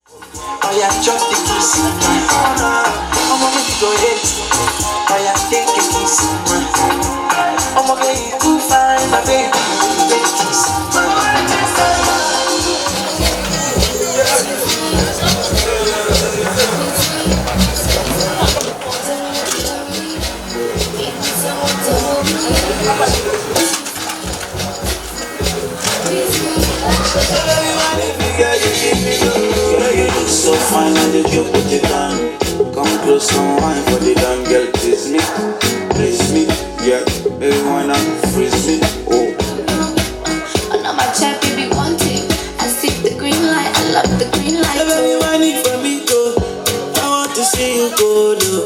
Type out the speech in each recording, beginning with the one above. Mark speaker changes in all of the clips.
Speaker 1: I am just a kiss. I'm gonna go ahead. I am take a kiss. I'm gonna get you fine, my baby. Take a kiss. So fine and the joke put it on. Come close and wine for the damn girl. Please me, yeah. Baby, why not freeze me? Oh.
Speaker 2: I know my chat baby wanting. I see the green light, I love the green light.
Speaker 1: Baby, why need for me go? I want to see you go, though.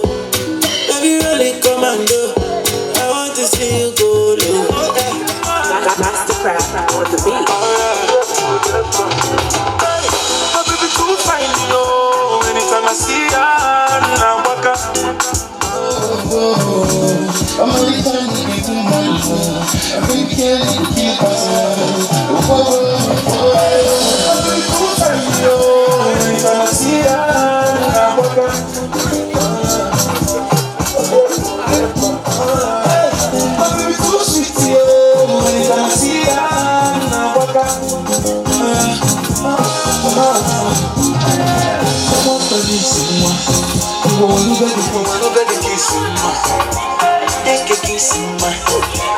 Speaker 1: Baby, really come and go. I want to see you go, though.
Speaker 3: That's the crap on the beat.
Speaker 1: Anytime I see her, now walk up.
Speaker 4: I'm a little bit too much. I think you can't keep us.
Speaker 1: Anytime I see her, now walk up. Baby, too sweet, yo. Anytime I see her, now walk up. Take a kiss, man.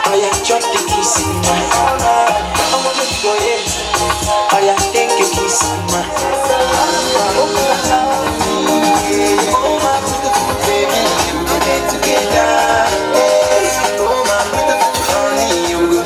Speaker 1: I am just a kiss, man. I'm gonna go ahead. I am take a kiss, man. Oh my beautiful baby, we go get together. Oh my beautiful honey, you go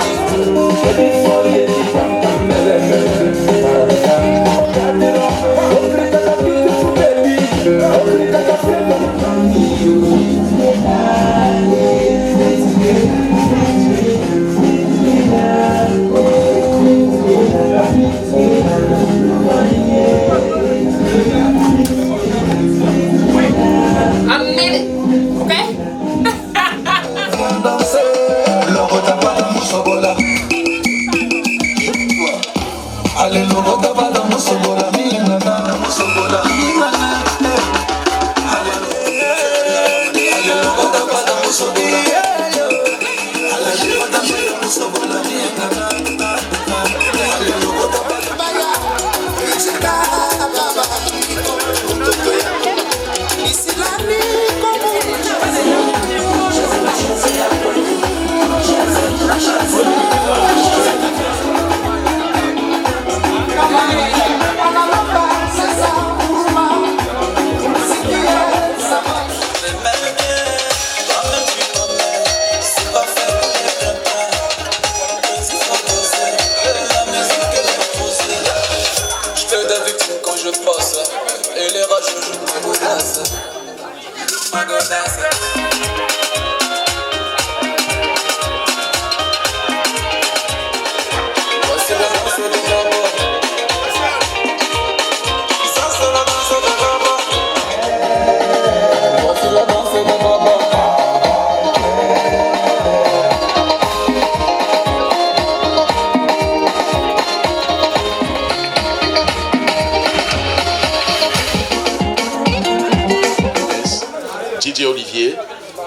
Speaker 5: Olivier,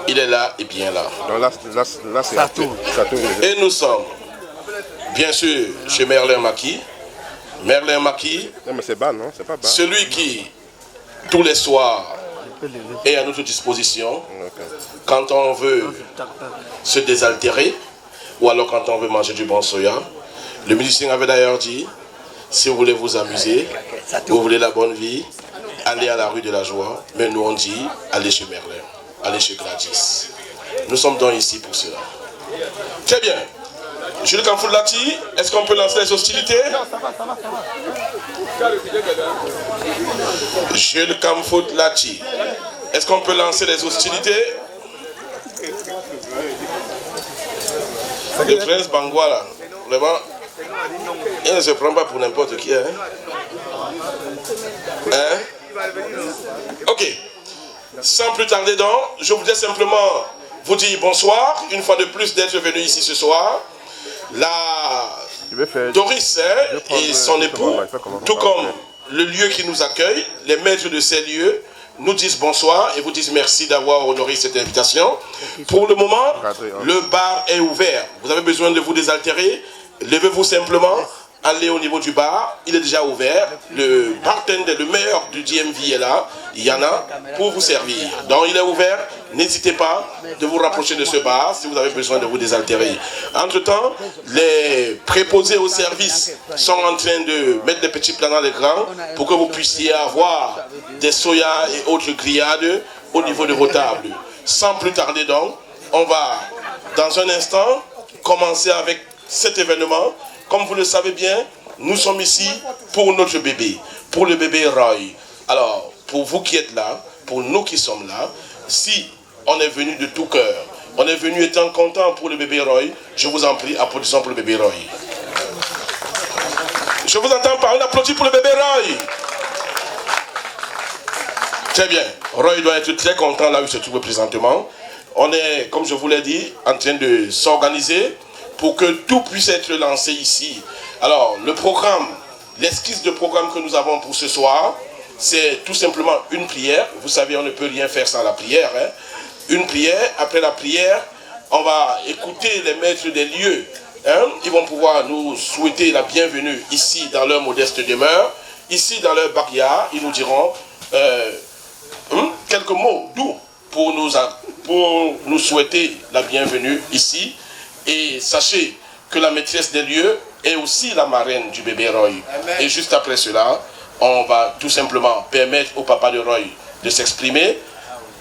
Speaker 5: il est là et bien là.
Speaker 6: Donc là c'est ça tourne.
Speaker 5: Et nous sommes, bien sûr, chez Merlin Maki. Merlin Maki,
Speaker 6: non, mais c'est bas, non? C'est pas bas.
Speaker 5: Celui qui, tous les soirs, est à notre disposition quand on veut se désaltérer ou alors quand on veut manger du bon soya. Le musicien avait d'ailleurs dit, si vous voulez vous amuser, vous voulez la bonne vie, allez à la rue de la Joie. Mais nous on dit, allez chez Merlin, allez chez Gladys. Nous sommes donc ici pour cela. Très bien. Jules Kamfoulati, est-ce qu'on peut lancer les hostilités? Jules Kamfoulati, est-ce qu'on peut lancer les hostilités? Le prince Bangwala, vraiment, il ne se prend pas pour n'importe qui. Hein? Ok. Sans plus tarder donc, je voudrais simplement vous dire bonsoir, une fois de plus d'être venu ici ce soir. Doris et son époux, tout comme le lieu qui nous accueille, les maîtres de ces lieux, nous disent bonsoir et vous disent merci d'avoir honoré cette invitation. Pour le moment, le bar est ouvert. Vous avez besoin de vous désaltérer, levez-vous simplement, allez au niveau du bar, il est déjà ouvert. Le bartender, le meilleur du DMV est là, il y en a pour vous servir. Donc il est ouvert, n'hésitez pas de vous rapprocher de ce bar si vous avez besoin de vous désaltérer. Entre-temps, les préposés au service sont en train de mettre des petits plats dans l'écran pour que vous puissiez avoir des soya et autres grillades au niveau de vos tables. Sans plus tarder donc, on va dans un instant commencer avec cet événement. Comme vous le savez bien, nous sommes ici pour notre bébé, pour le bébé Roy. Alors, pour vous qui êtes là, pour nous qui sommes là, si on est venu de tout cœur, on est venu étant content pour le bébé Roy, je vous en prie, applaudissons pour le bébé Roy. Je vous entends par un applaudissement pour le bébé Roy. Très bien, Roy doit être très content là où il se trouve présentement. On est, comme je vous l'ai dit, en train de s'organiser pour que tout puisse être lancé ici. Alors, le programme, l'esquisse de programme que nous avons pour ce soir, c'est tout simplement une prière. Vous savez, on ne peut rien faire sans la prière. Hein? Une prière. Après la prière, on va écouter les maîtres des lieux. Hein? Ils vont pouvoir nous souhaiter la bienvenue ici dans leur modeste demeure. Ici dans leur backyard, ils nous diront quelques mots doux pour nous souhaiter la bienvenue ici. Et sachez que la maîtresse des lieux est aussi la marraine du bébé Roy. Amen. Et juste après cela, on va tout simplement permettre au papa de Roy de s'exprimer.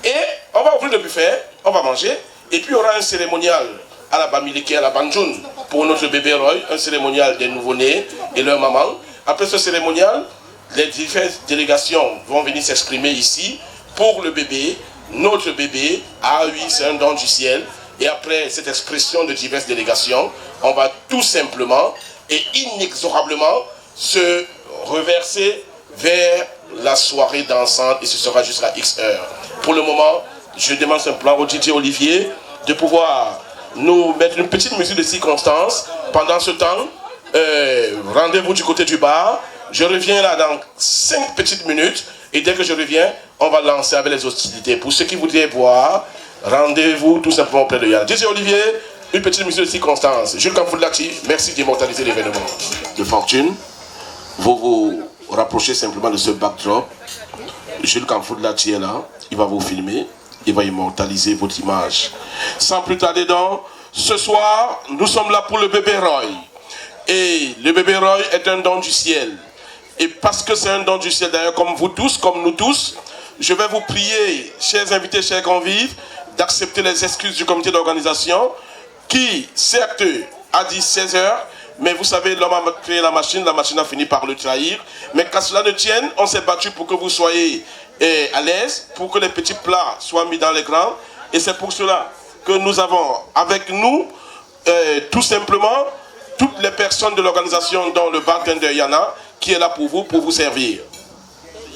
Speaker 5: Et on va ouvrir le buffet, on va manger. Et puis il y aura un cérémonial à la Bamileke, à la Banjoun, pour notre bébé Roy, un cérémonial des nouveau-nés et leur maman. Après ce cérémonial, les différentes délégations vont venir s'exprimer ici pour le bébé, notre bébé. Ah oui, c'est un don du ciel. Et après cette expression de diverses délégations, on va tout simplement et inexorablement se reverser vers la soirée dansante et ce sera jusqu'à X heures. Pour le moment, je demande simplement au DJ Olivier de pouvoir nous mettre une petite musique de circonstance. Pendant ce temps, rendez-vous du côté du bar. Je reviens là dans 5 petites minutes et dès que je reviens, on va lancer avec les hostilités. Pour ceux qui voudraient boire, rendez-vous tout simplement auprès de Yann. DJ Olivier, une petite musique de circonstance. Jules Kamfoudlati, merci d'immortaliser l'événement de fortune. Vous vous rapprochez simplement de ce backdrop. Jules Kamfoudlati est là, il va vous filmer, il va immortaliser votre image. Sans plus tarder donc, ce soir, nous sommes là pour le bébé Roy. Et le bébé Roy est un don du ciel. Et parce que c'est un don du ciel, d'ailleurs, comme vous tous, comme nous tous, je vais vous prier, chers invités, chers convives, d'accepter les excuses du comité d'organisation qui, certes, a dit 16 heures, mais vous savez, l'homme a créé la machine a fini par le trahir. Mais qu'à cela ne tienne, on s'est battu pour que vous soyez à l'aise, pour que les petits plats soient mis dans l'écran. Et c'est pour cela que nous avons avec nous, tout simplement, toutes les personnes de l'organisation, dont le bartender Yana, qui est là pour vous servir.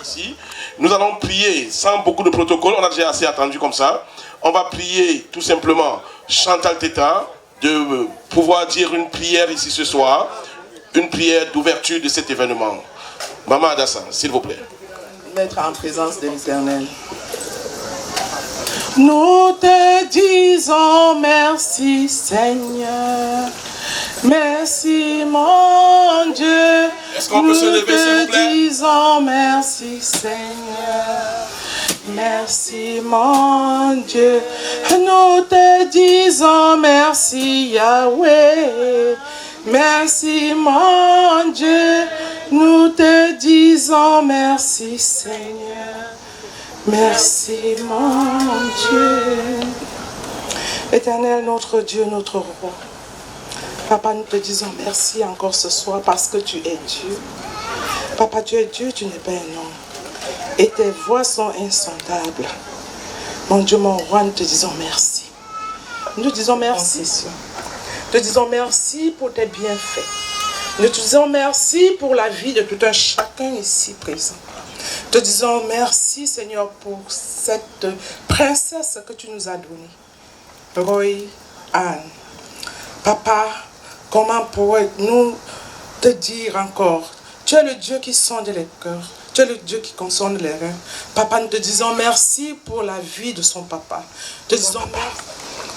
Speaker 5: Ici, nous allons prier sans beaucoup de protocole, on a déjà assez attendu comme ça. On va prier tout simplement Chantal Teta de pouvoir dire une prière ici ce soir, une prière d'ouverture de cet événement. Maman Adassa, s'il vous plaît.
Speaker 3: Mettre en présence de l'Éternel. Nous te disons merci Seigneur, merci mon Dieu.
Speaker 5: Est-ce qu'on peut se lever s'il vous plaît?
Speaker 3: Nous te disons merci Seigneur, merci mon Dieu. Nous te disons merci Yahweh, merci mon Dieu. Nous te disons merci Seigneur, merci mon Dieu. Éternel, notre Dieu, notre roi. Papa, nous te disons merci encore ce soir parce que tu es Dieu. Papa, tu es Dieu, tu n'es pas un homme. Et tes voix sont insondables. Mon Dieu, mon roi, nous te disons merci. Nous te disons merci. Nous te disons merci pour tes bienfaits. Nous te disons merci pour la vie de tout un chacun ici présent. Nous te disons merci, Seigneur, pour cette princesse que tu nous as donnée. Roy Anne. Papa, comment pourrais-nous te dire encore Tu es le Dieu qui sonde les cœurs. Tu es le Dieu qui console les reins. Papa, nous te disons merci pour la vie de son papa. Te disons merci.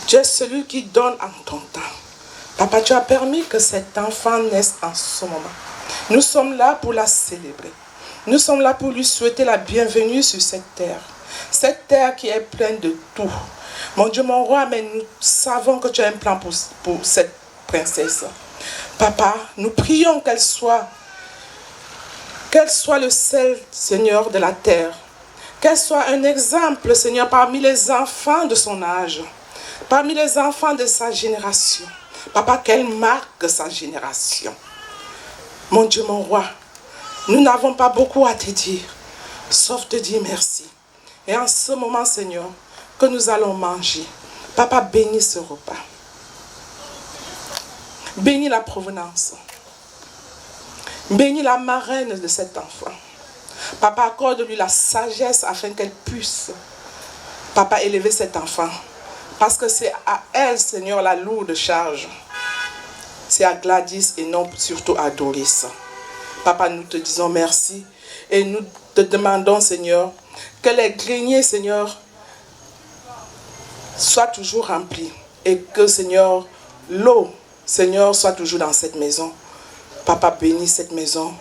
Speaker 3: Tu es celui qui donne en ton temps. Papa, tu as permis que cet enfant naisse en ce moment. Nous sommes là pour la célébrer. Nous sommes là pour lui souhaiter la bienvenue sur cette terre. Cette terre qui est pleine de tout. Mon Dieu, mon roi, mais nous savons que tu as un plan pour cette princesse. Papa, nous prions qu'elle soit le sel, Seigneur, de la terre. Qu'elle soit un exemple, Seigneur, parmi les enfants de son âge. Parmi les enfants de sa génération. Papa, qu'elle marque sa génération. Mon Dieu, mon roi, nous n'avons pas beaucoup à te dire, sauf te dire merci. Et en ce moment, Seigneur, que nous allons manger, Papa, bénis ce repas. Bénis la provenance. Bénis la marraine de cet enfant. Papa, accorde-lui la sagesse afin qu'elle puisse, Papa, élever cet enfant. Parce que c'est à elle, Seigneur, la lourde charge. C'est à Gladys et non surtout à Doris. Papa, nous te disons merci. Et nous te demandons, Seigneur, que les greniers, Seigneur, soient toujours remplis. Et que, Seigneur, l'eau, Seigneur, soit toujours dans cette maison. Papa, bénis cette maison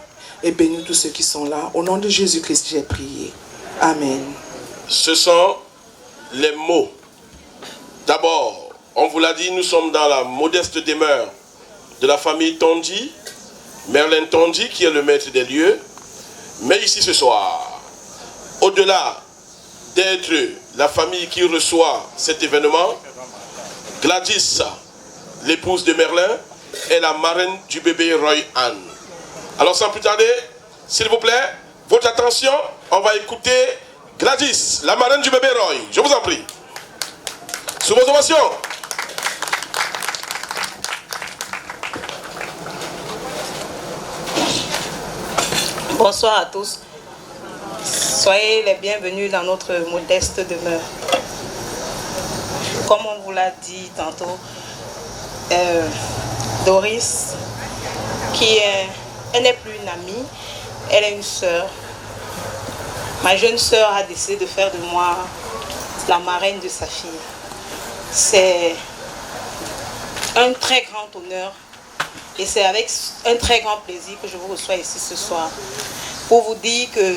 Speaker 3: et bénis tous ceux qui sont là. Au nom de Jésus-Christ, j'ai prié. Amen.
Speaker 5: Ce sont les mots. D'abord, on vous l'a dit, nous sommes dans la modeste demeure de la famille Tondi, Merlin Tondi, qui est le maître des lieux. Mais ici ce soir, au-delà d'être la famille qui reçoit cet événement, Gladys, l'épouse de Merlin, est la marraine du bébé Roy Anne. Alors sans plus tarder, s'il vous plaît, votre attention, on va écouter Gladys, la marraine du bébé Roy. Je vous en prie. Sous vos ovations.
Speaker 7: Bonsoir à tous. Soyez les bienvenus dans notre modeste demeure. Comme on vous l'a dit tantôt, Doris, elle n'est plus une amie, elle est une sœur. Ma jeune sœur a décidé de faire de moi la marraine de sa fille. C'est un très grand honneur et c'est avec un très grand plaisir que je vous reçois ici ce soir pour vous dire que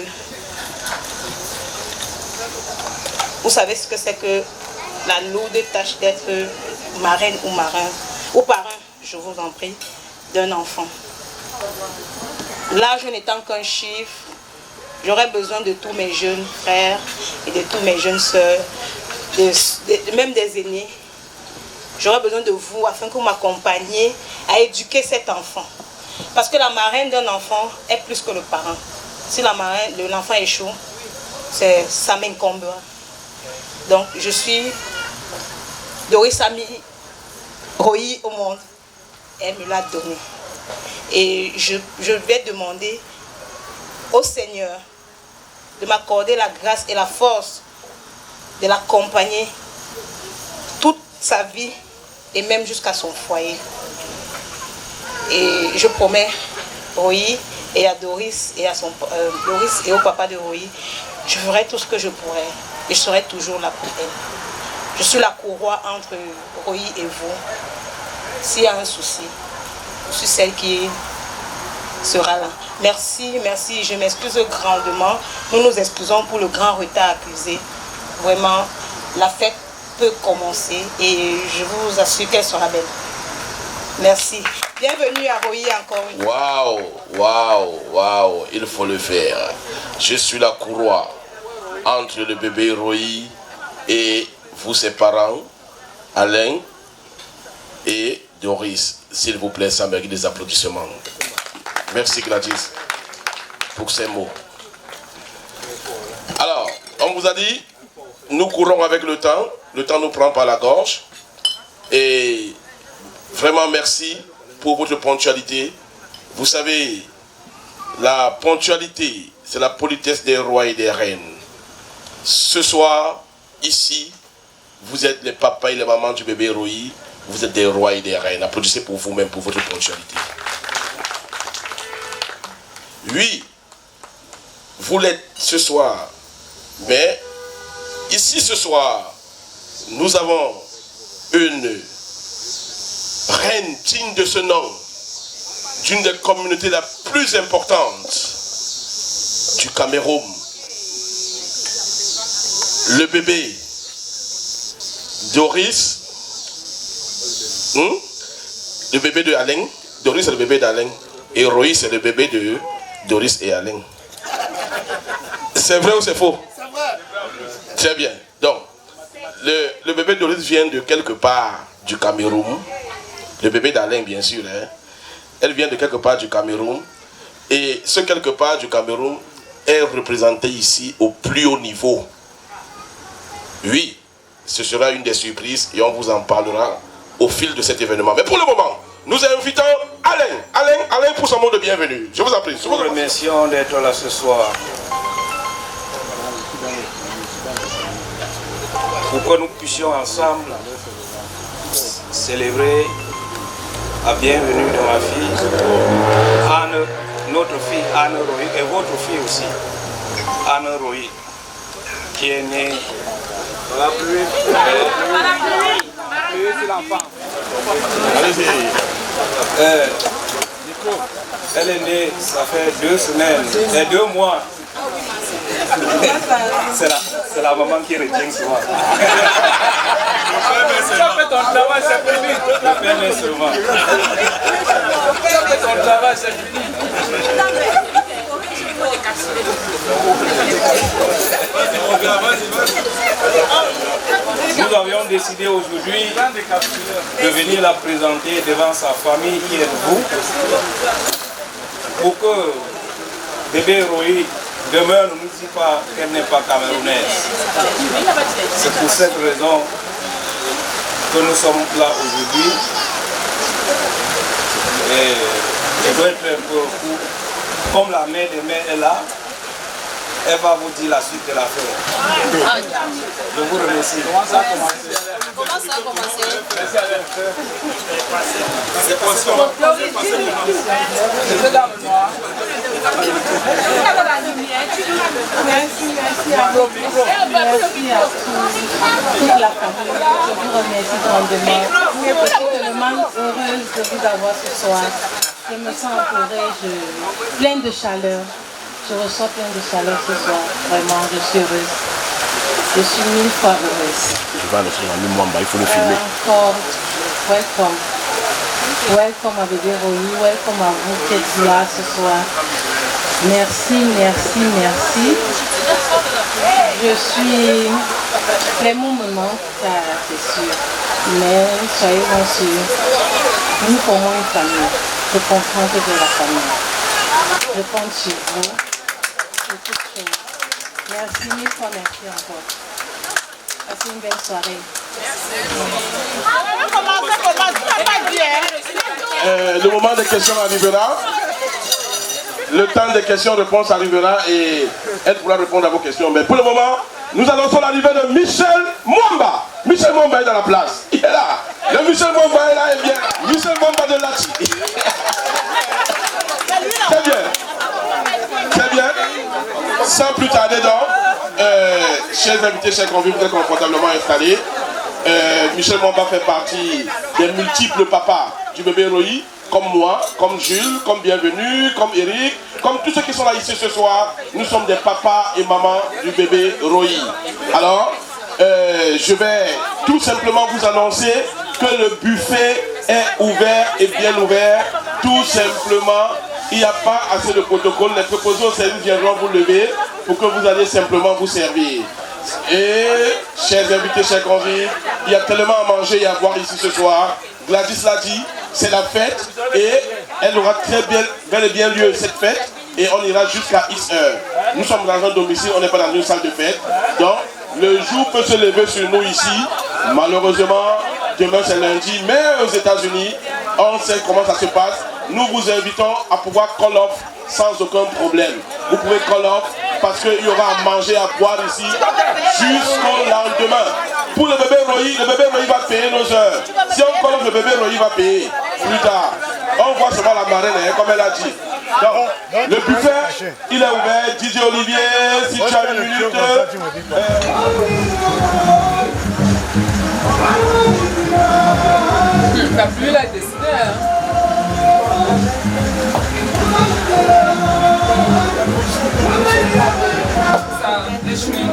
Speaker 7: vous savez ce que c'est que la lourde tâche d'être marraine ou marin ou parrain, je vous en prie, d'un enfant. L'âge n'étant qu'un chiffre, j'aurais besoin de tous mes jeunes frères et de tous mes jeunes sœurs, même des aînés. J'aurais besoin de vous afin que vous m'accompagniez à éduquer cet enfant. Parce que la marraine d'un enfant est plus que le parent. Si l'enfant échoue, ça m'incombe. Donc je suis Doris Ami Roy au monde. Elle me l'a donné. Et je vais demander au Seigneur de m'accorder la grâce et la force de l'accompagner toute sa vie et même jusqu'à son foyer. Et je promets Roy et à Doris et Doris et au papa de Roy, je ferai tout ce que je pourrai et je serai toujours là pour elle. Je suis la courroie entre Roy et vous. S'il y a un souci, je suis celle qui sera là. Merci, merci, je m'excuse grandement. Nous nous excusons pour le grand retard accusé. Vraiment, la fête peut commencer et je vous assure qu'elle sera belle. Merci. Bienvenue à Roy encore une fois.
Speaker 5: Waouh, il faut le faire. Je suis la courroie entre le bébé Roy et vous, ses parents, Alain et Doris. S'il vous plaît, ça mérite des applaudissements. Merci Gladys pour ces mots. Alors, on vous a dit, nous courons avec le temps nous prend par la gorge. Et vraiment merci pour votre ponctualité. Vous savez, la ponctualité, c'est la politesse des rois et des reines. Ce soir, ici, vous êtes les papas et les mamans du bébé Roy. Vous êtes des rois et des reines. Applaudissez pour vous-même, pour votre ponctualité. Oui, vous l'êtes ce soir. Mais ici ce soir, nous avons une reine digne de ce nom, d'une des communautés la plus importante du Cameroun. Le bébé Doris, le bébé de Alain. Doris c'est le bébé d'Alain. Et Roy c'est le bébé de Doris et Alain. C'est vrai ou c'est faux? C'est vrai. Très bien. Donc, le bébé de Doris vient de quelque part du Cameroun. Le bébé d'Alain, bien sûr. Hein. Elle vient de quelque part du Cameroun. Et ce quelque part du Cameroun est représenté ici au plus haut niveau. Oui, ce sera une des surprises et on vous en parlera au fil de cet événement. Mais pour le moment, nous invitons Alain pour son mot de bienvenue. Je vous en prie.
Speaker 8: Nous remercions d'être là ce soir. Pour que nous puissions ensemble célébrer la bienvenue de ma fille, Anne, notre fille Anne Roy, et votre fille aussi, Anne Roy, qui est née. C'est l'enfant. Elle est née, ça fait 2 semaines, et 2 mois. C'est la maman qui retient souvent. Ça fait ton travail, c'est fini. Le père est seulement. Ça fait ton travail, c'est fini. Nous avions décidé aujourd'hui de venir la présenter devant sa famille qui est vous, pour que bébé Roy demeure ne nous dit pas qu'elle n'est pas camerounaise. C'est pour cette raison que nous sommes là aujourd'hui. Et je dois être un peu fou. Comme la mère des mères est là, elle va vous dire la suite de l'affaire. Je vous remercie. Comment ça a commencé? C'est conscient. C'est dans le noir.
Speaker 9: Merci à vous. Merci à toute la famille. Je vous remercie grandement. Je suis tellement heureuse de vous avoir ce soir. Je me sens entourée, pleine de chaleur. Je ressens plein de chaleur ce soir. Vraiment, je suis heureuse. Je suis 1000 fois heureuse.
Speaker 5: Je vais aller sur la Mwamba, il faut le filmer.
Speaker 9: Encore, welcome. Welcome à bébé Roy, welcome à vous qui êtes là ce soir. Merci, merci, merci. Je suis... Les mots me manquent, c'est sûr. Mais soyez-en sûrs, nous formons une famille. Je comprends que c'est la famille. Je compte sur vous. C'est toute chose. Merci, 1000 fois merci encore. Passez une belle soirée.
Speaker 5: Le moment des questions arrivera. Le temps des questions-réponses arrivera et elle pourra répondre à vos questions. Mais pour le moment, nous annonçons l'arrivée de Michel Mwamba. Michel Mwamba est dans la place. Il est là. Le Michel Mwamba est là et bien. Michel Mwamba de Lati. Très bien. Très bien. Sans plus tarder donc, chers invités, chers convives, vous êtes confortablement installés. Michel Mwamba fait partie des multiples papas du bébé Roy, comme moi, comme Jules, comme Bienvenue, comme Eric, comme tous ceux qui sont là ici ce soir. Nous sommes des papas et mamans du bébé Roy. Alors, je vais tout simplement vous annoncer que le buffet est ouvert et bien ouvert. Tout simplement, il n'y a pas assez de protocole. Les préposés au service viendront vous lever pour que vous allez simplement vous servir. Et, chers invités, chers convives, il y a tellement à manger et à boire ici ce soir. Gladys l'a dit, c'est la fête et elle aura très bien, bel et bien lieu cette fête et on ira jusqu'à X heure. Nous sommes dans un domicile, on n'est pas dans une salle de fête. Donc, le jour peut se lever sur nous ici. Malheureusement, demain c'est lundi, mais aux États-Unis, on sait comment ça se passe. Nous vous invitons à pouvoir call off sans aucun problème. Vous pouvez call off parce qu'il y aura à manger, à boire ici jusqu'au lendemain. Pour le bébé Roy va payer nos heures. Si on call off le bébé Roy va payer plus tard. On voit seulement la marraine, hein, comme elle a dit. Le buffet, il est ouvert. DJ Olivier, si tu as une minute.
Speaker 10: T'as plus la décidé, hein? Ça déchouille.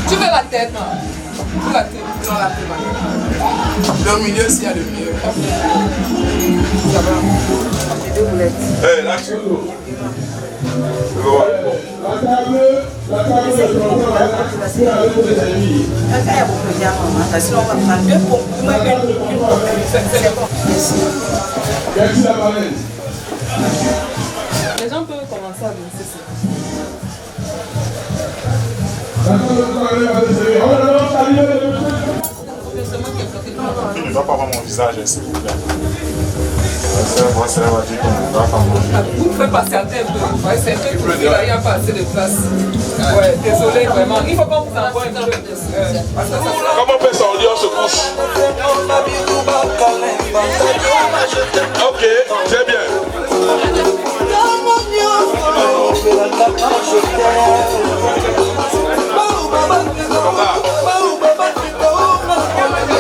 Speaker 10: Tu veux la tête, non? La tête, non, la tête. Le milieu, s'il y a le milieu. Ça va. J'ai 2 boulettes.
Speaker 5: Hé, là, tu
Speaker 10: les gens peuvent commencer à danser ça.
Speaker 11: Il ne va pas voir mon visage, s'il vous plaît. Ça va dire qu'on va pas manger.
Speaker 10: Vous pouvez patienter un peu. Ouais, c'est un peu il n'y a pas assez de place. Ouais, désolé, vraiment. Il faut qu'on vous envoie un peu.
Speaker 5: Comment on fait ça? On dit on se couche. Ok, c'est bien.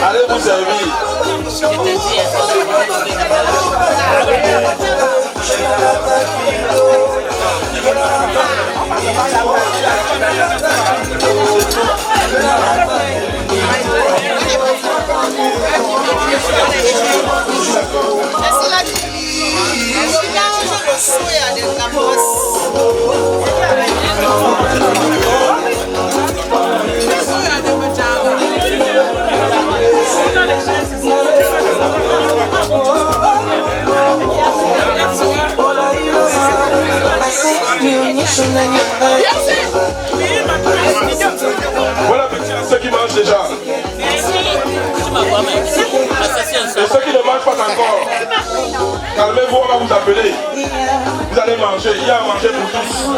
Speaker 5: Allez vous servir. Je te dis, Voilà ceux qui mangent déjà. Et ceux qui ne mangent pas encore, calmez-vous, on va vous appeler. Vous allez manger, il y a à manger pour tous.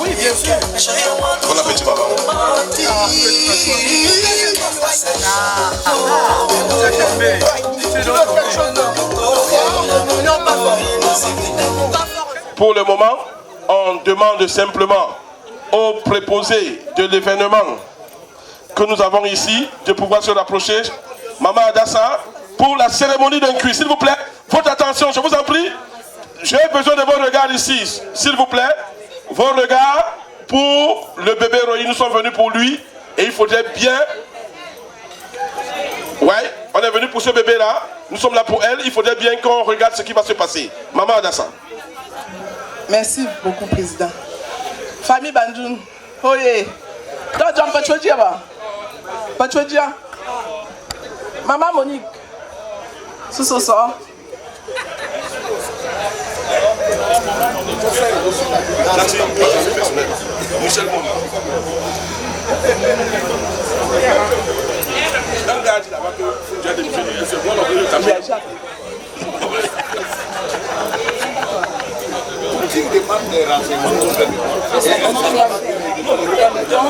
Speaker 1: Oui, bien sûr.
Speaker 5: Bon appétit, papa. Pour le moment, on demande simplement aux préposés de l'événement que nous avons ici de pouvoir se rapprocher. Maman Adassa, pour la cérémonie d'un cuit, s'il vous plaît, votre attention, je vous en prie. J'ai besoin de vos regards ici, s'il vous plaît. Vos regards pour le bébé Roy. Nous sommes venus pour lui et il faudrait bien... Ouais, on est venu pour ce bébé-là. Nous sommes là pour elle. Il faudrait bien qu'on regarde ce qui va se passer. Maman Adassa.
Speaker 3: Merci beaucoup, Président. Famille Bandoun. Oye. Toi, John, pas de dire, pas de dire. Maman Monique. C'est ça.
Speaker 5: Michel Mona.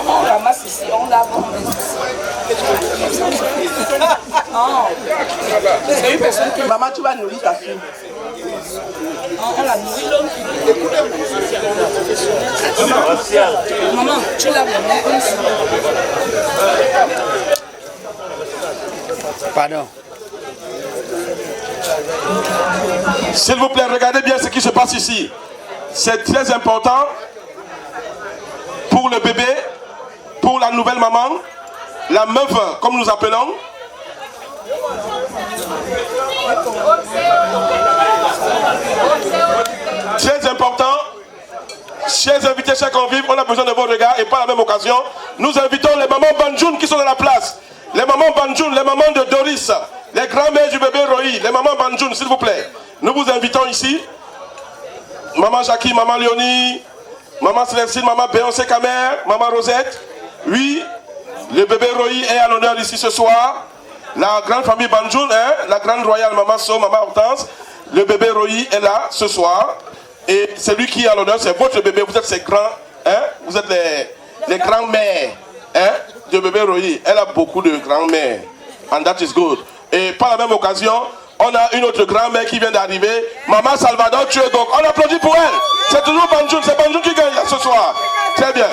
Speaker 7: On ramasse ici, on lave.
Speaker 10: Non. C'est une personne qui...
Speaker 3: Maman, tu vas nourrir ta fille.
Speaker 10: On la nourrit. Maman, tu l'as vraiment comme ça.
Speaker 12: Pardon.
Speaker 5: S'il vous plaît, regardez bien ce qui se passe ici. C'est très important pour le bébé, pour la nouvelle maman, la meuf, comme nous appelons. Très important. Chers invités, chers convives, on a besoin de vos regards et par la même occasion, nous invitons les mamans Banjoun qui sont dans la place. Les mamans Banjoun, les mamans de Doris, les grands-mères du bébé Rohi, les mamans Banjoun, s'il vous plaît. Nous vous invitons ici. Maman Jackie, maman Léonie, maman Célestine, maman Béyoncé Kamer, maman Rosette. Oui, le bébé Rohi est à l'honneur ici ce soir. La grande famille Banjoun, hein, la grande royale maman So, maman Hortense. Le bébé Rohi est là ce soir. Et celui qui est à l'honneur, c'est votre bébé. Vous êtes ses grands, hein, vous êtes les grands-mères, hein, de bébé Rohi. Elle a beaucoup de grands-mères. And that is good. Et par la même occasion, on a une autre grand-mère qui vient d'arriver, Maman Salvador Tuegok. On applaudit pour elle. C'est toujours Banjoun, c'est Banjoun qui gagne ce soir. Très bien.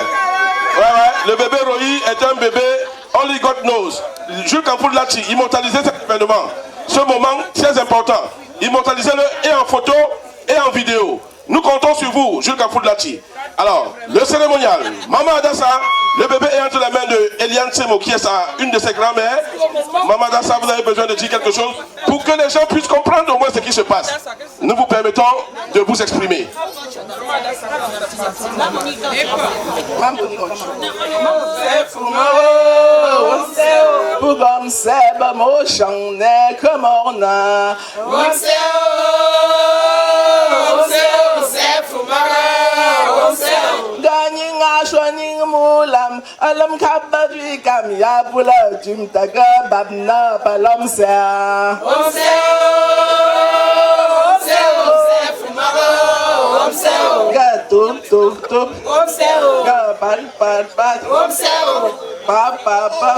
Speaker 5: Ouais. Le bébé Rohi est un bébé, only God knows. Jules Kamfoud Lachi, immortaliser cet événement. Ce moment très important. Immortalisez-le et en photo et en vidéo. Nous comptons sur vous, Jules Kamfoud Lachi. Alors, le cérémonial. Maman Adassa, le bébé est entre les mains de Eliane Semo, qui est une de ses grand-mères. Maman Adassa, vous avez besoin de dire quelque chose pour que les gens puissent comprendre au moins ce qui se passe. Nous vous permettons de vous exprimer.
Speaker 3: Mulam alam kabari kam ya pula jum taga babna balam sa ga tuk tuk tuk ga pan pan pan pa pa pa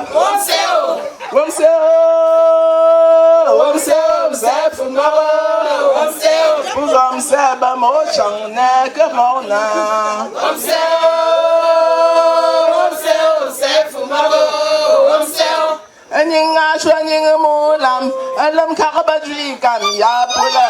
Speaker 3: Pugam seba mo chang ne kamona Aninga shwaninga mulam alam kakabadri kam ya pula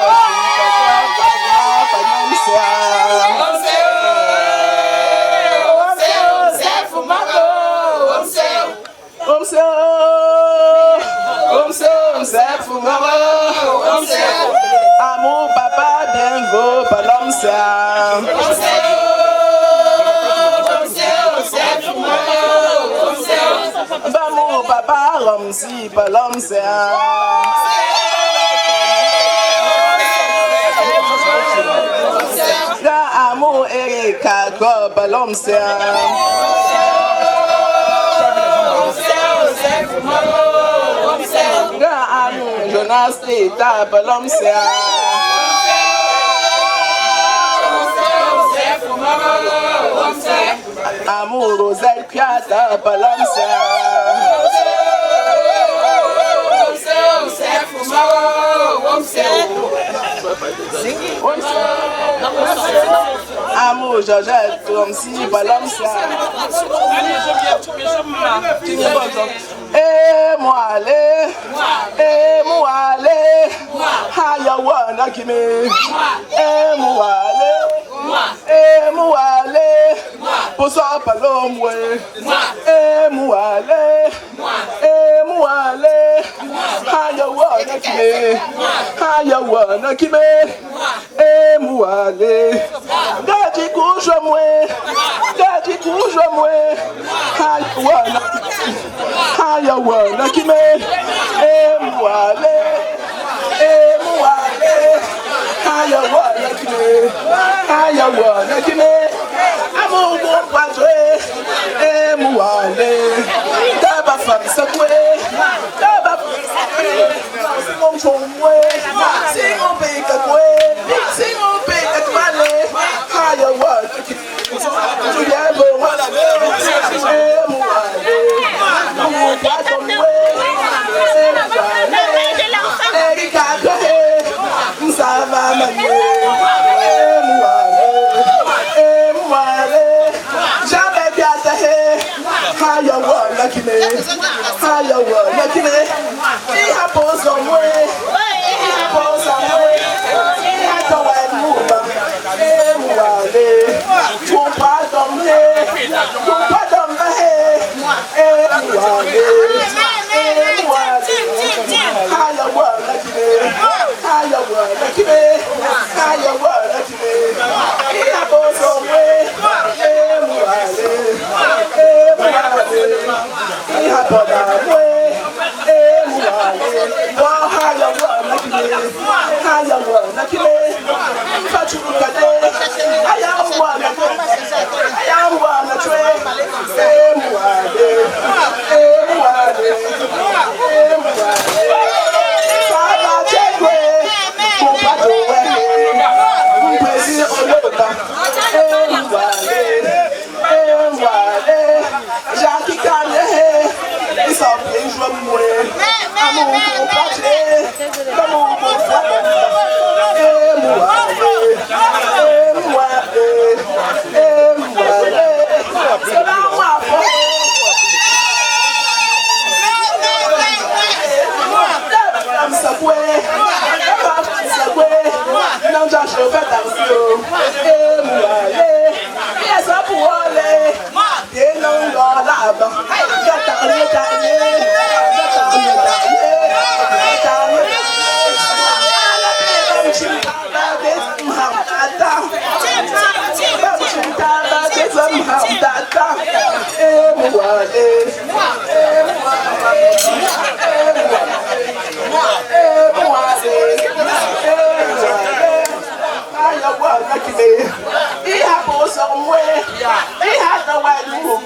Speaker 3: Amour papa bien beau palom sa Bamou papa romsi palom sa Ga amour Erika ko palom sa Ga amour Jonas Lita palom sa Amour Rosette Piata Palamsa Amour Georgette Tomsi Palamsa Eh moi allez Hayawana Kime Mouale Posa palomwe Mouale Hayawana kime Mouale Gaji kujwa mwe Hayawana kime Mouale Hayawana kime Amour mon padre Mouale Taba femme sakwe Taba mon chomwe Sing on pe kakwe Sing on pe kakmale Hayawana kime Tu yabo wala Mouale Mon padre
Speaker 1: higher one, lucky me, higher one, lucky me. He happens on way, he happens on way, he had to wear move. Pardon me, pardon me, higher one, lucky me, higher one, lucky me, higher one, lucky me. He happens on way, he happens on way. Jackie Kanye, it's all things from where I'm on He happens somewhere. He has no way to move.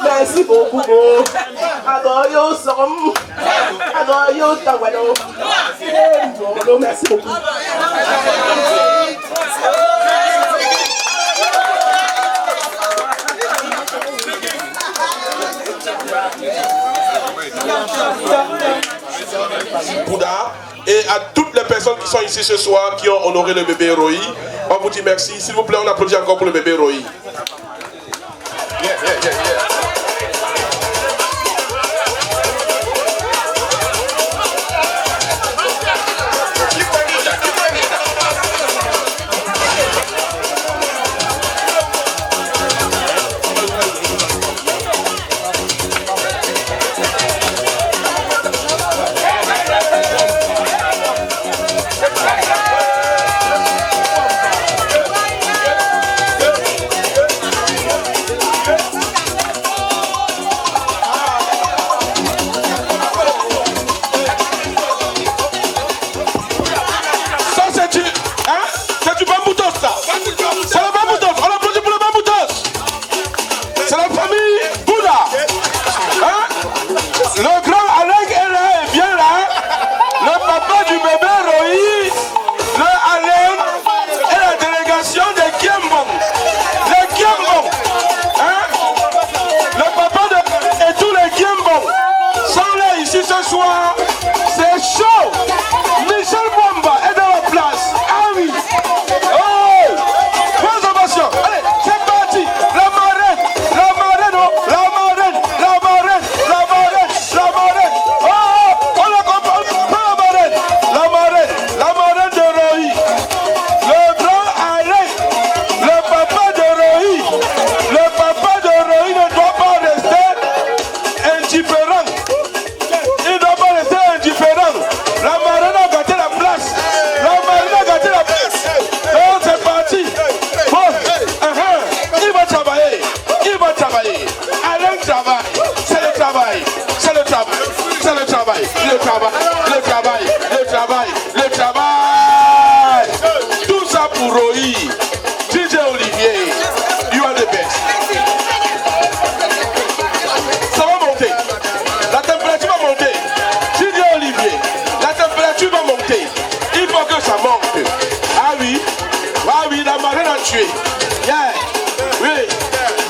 Speaker 1: Merci beaucoup. Alors, yo som. Alors, yo tawalo. Merci beaucoup.
Speaker 5: Bouddha, et à toutes les personnes qui sont ici ce soir, qui ont honoré le bébé Roy, on vous dit merci. S'il vous plaît, on applaudit encore pour le bébé Roy.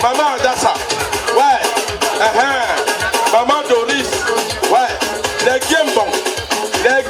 Speaker 5: Maman Adassa, ouais, Maman Doris, ouais, les Gimbon, les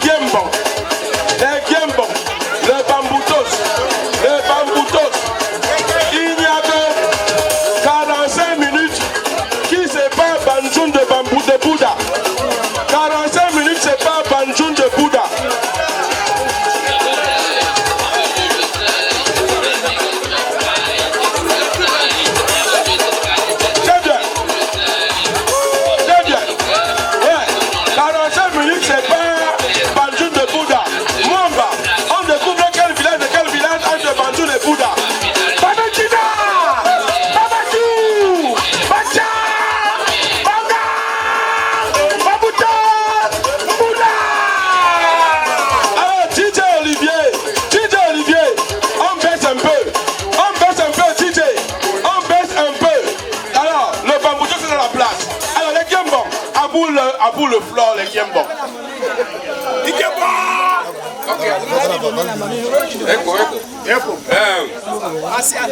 Speaker 5: pour le flore, les Kiembo.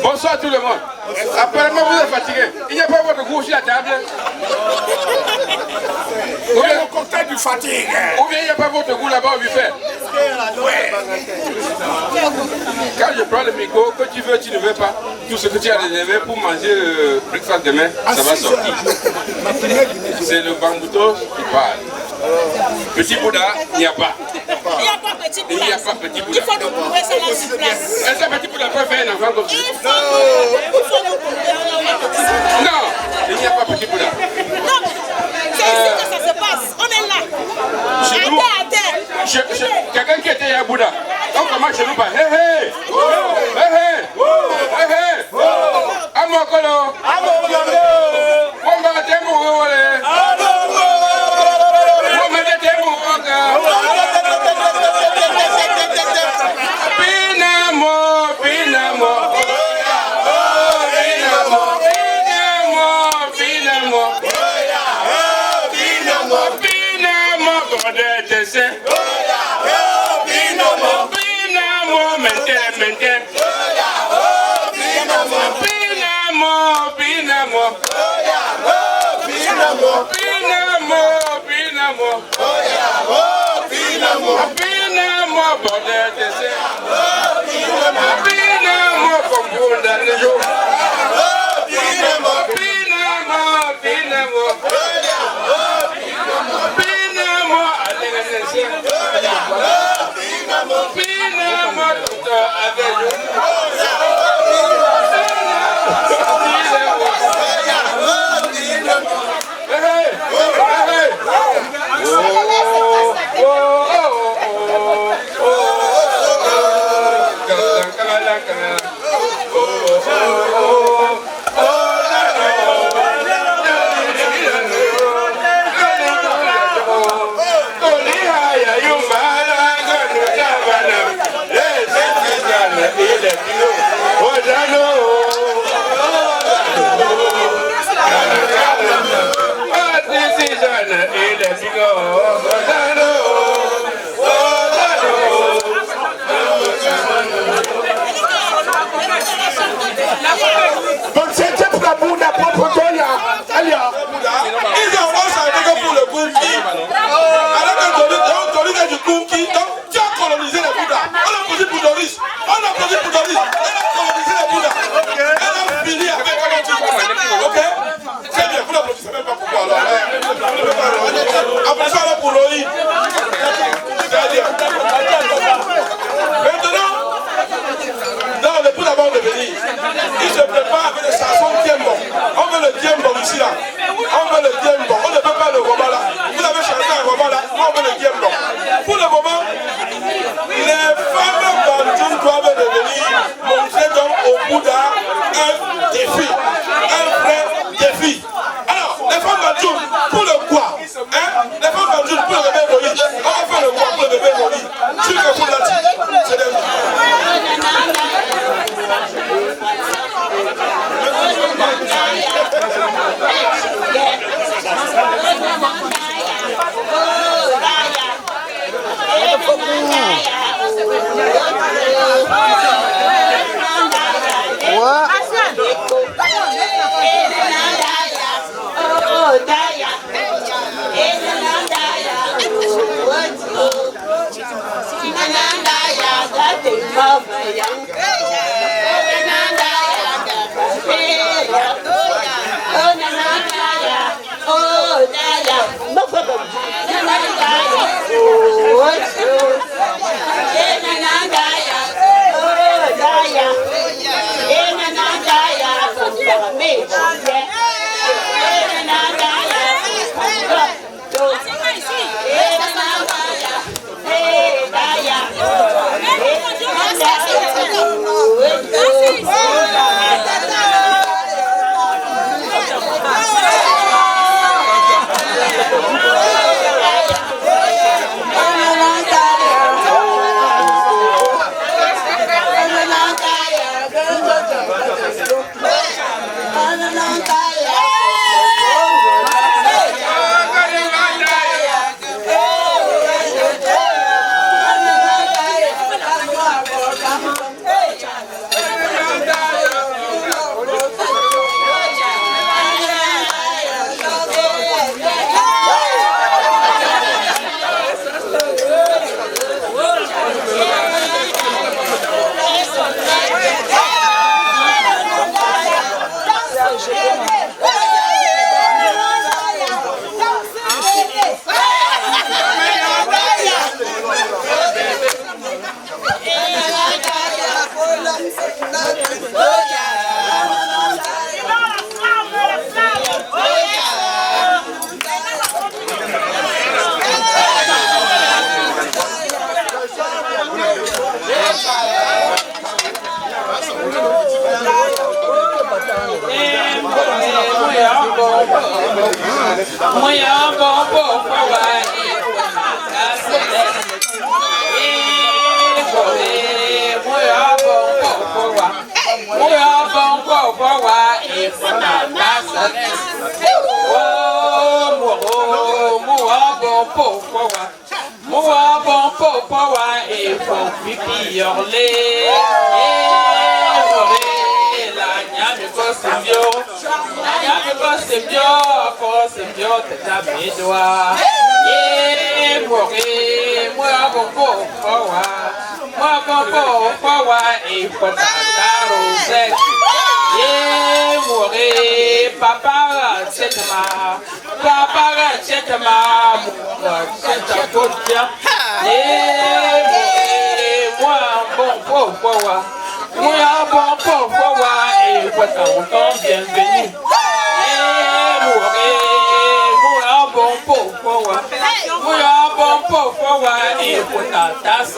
Speaker 12: Bonsoir tout le monde. Apparemment vous êtes fatigué. Il n'y a pas votre goût sur la table. Ou bien le cocktail du fatigue. Ou bien il n'y a pas votre goût là-bas au buffet. Quand je prends le micro, que tu veux, tu ne veux pas. Tout ce que tu as réservé pour manger le breakfast demain, ça va sortir. C'est le bambouto qui parle. Petit Bouddha, il n'y a pas.
Speaker 13: Il n'y a pas petit Bouddha.
Speaker 12: Il n'y a pas petit Bouddha.
Speaker 13: Il faut nous couvrir cela sur place.
Speaker 12: Est-ce que petit Bouddha peut faire un enfant comme ça?
Speaker 13: Il faut nous couvrir.
Speaker 12: Non, il n'y a pas petit Bouddha.
Speaker 13: Non, c'est ici que ça se passe. On est là.
Speaker 12: Chez nous, quelqu'un qui était à Bouddha, on commence chez nous par hé hé, hé hé, hé hé, Amokolo, on va démourir.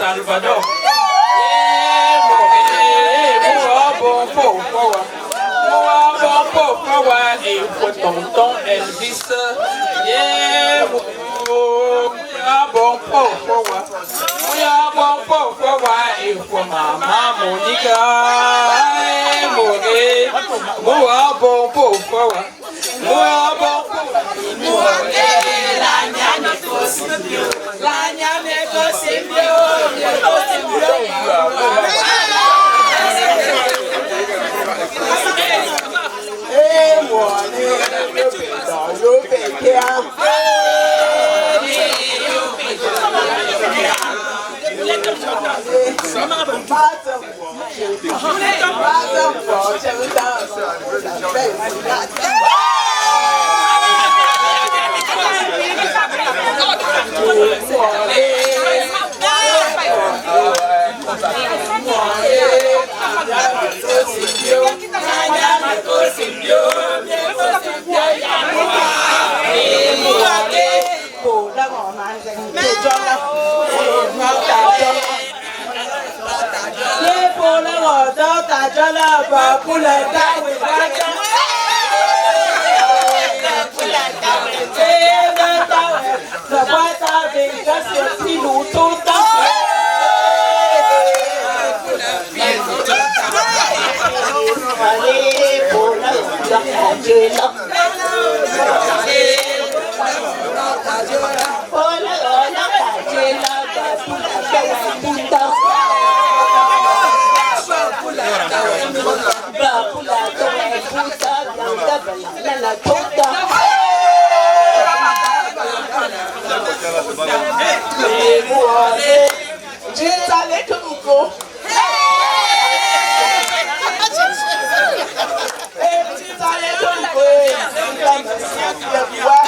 Speaker 14: Salvador. Elvis, Mama Monica,
Speaker 1: Wow.